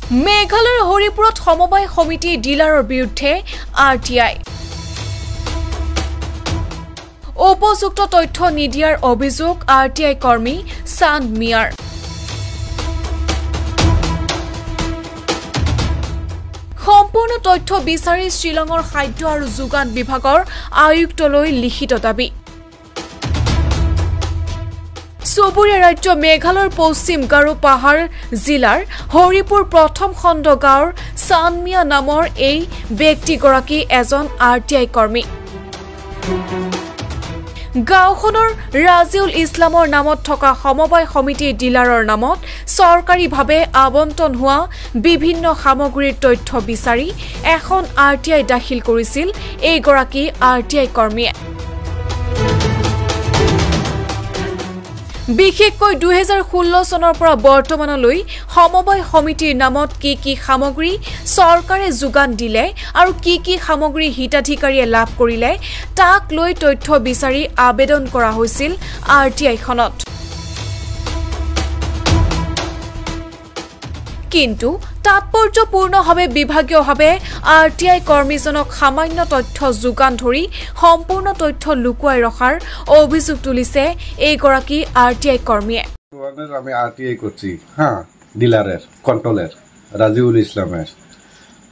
মেঘালয়ৰ হৰিপুৰত সমবায় সমিতি ডিলাৰৰ বিৰুদ্ধে RTI উপযুক্ত তথ্য নিদিয়াৰ অভিযোগ RTI কৰ্মী চান্দ মিয়াৰ সম্পূৰ্ণ তথ্য বিচাৰি শ্ৰীলংৰ খাদ্য আৰু যোগান বিভাগৰ আয়ুক্তলৈ লিখিত দাবী চুবুৰীয়া ৰাজ্য মেঘালয়ৰ পশ্চিম গাৰো পাহাৰ জিলাৰ হৰিপুৰ প্ৰথম খণ্ড গাঁৱৰ চানমিয়া নামৰ এই ব্যক্তিগৰাকী এজন RTI কৰ্মী গাঁওখনৰ ৰাজিউল ইছলামৰ নামত থকা সমবায় সমিতি ডিলাৰৰ নামত চৰকাৰীভাৱে আবণ্টন হোৱা বিভিন্ন সামগ্ৰীৰ তথ্য বিচাৰি এখন RTI দাখিল কৰিছিল এইগৰাকী RTI কৰ্মীয়ে বিশেষকৈ 2016 চনৰ পৰা বৰ্তমানলৈ সমবায় সমিতিৰ নামত কি সামগ্ৰী চৰকাৰে যোগান দিলে আৰু কি সামগ্ৰী হিতাধিকাৰীয়ে লাভ কৰিলে তাক লৈ তথ্য বিচাৰি আবেদন কৰা হৈছিল RTI খনত কিন্তু তাৎপৰ্যপূৰ্ণভাৱে বিভাগীয়ভাৱে RTI কৰ্মীজনক সামান্য তথ্য যোগান ধৰি সম্পূৰ্ণ তথ্য লুকুৱাই ৰখাৰ অভিযোগ তুলিছে এইগৰাকী RTI কৰ্মীয়ে আমি RTI করছি হ্যাঁ ডিলারের কন্ট্রোলের রাজিউল ইসলামের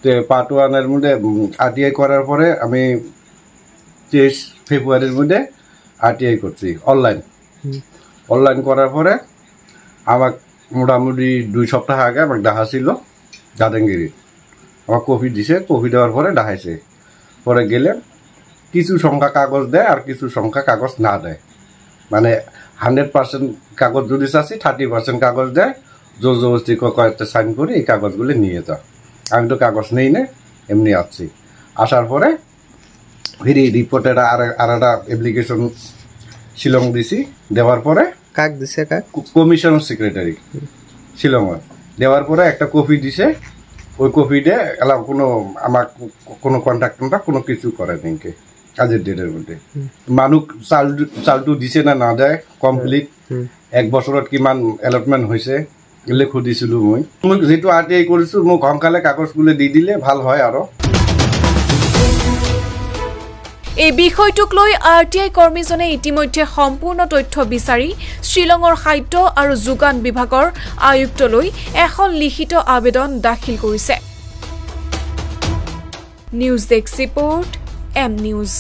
তো পার্ট 1 এর মধ্যে RTI করার পরে আমি 23 ফেব্রুয়ারির মধ্যে RTI করছি অনলাইন করার পরে আমার মোটামুটি 2 সপ্তাহ আগে আমাকে দেখা ছিল জাদেঙ্গিরি আমার কপি দিছে কপি দেওয়ার পরে দেখাইছে পরে গেলে কিছু সংখ্যা কাগজ দেয় আর কিছু সংখ্যা কাগজ না দেয় মানে 100% কাগজ যদি চাচ্ছি 30% কাগজ দেয় জোর জবরদস্তি কয়েকটা সাইন করে এই কাগজগুলি নিয়ে যা আমি তো কাগজ নেই না এমনি আসছি আসার পরে ফিরে রিপোর্টের আর একটা অ্যাপ্লিকেশন শিলং দিছি দেওয়ার পরে কাক দিছে কাক কমিশনার সেক্রেটারি শিলং দেওয়ার পরে একটা কপি দিছে ওই কপিতে এলা কোনো আমার কোনো কন্ট্যাক্ট কোনো কিছু করে নিকে কাজের ডেটের মধ্যে মানুষ চালটো দিছে না দেয় কমপ্লিট এক বছৰত কিমান এলটমেন্ট হৈছে এলে খুদিছিলো মই যেটো RTI কৰিছো মোক ঘংকালে কাগজগুলো দি দিলে ভাল হয় আৰু এই বিষয়টোক লৈ RTI কৰ্মীজনে ইতিমধ্যে সম্পূৰ্ণ তথ্য বিচাৰি শ্ৰীলংৰ খাদ্য আৰু যোগান বিভাগৰ আয়ুক্তলৈ এখন লিখিত আবেদন দাখিল কৰিছে news desk report M News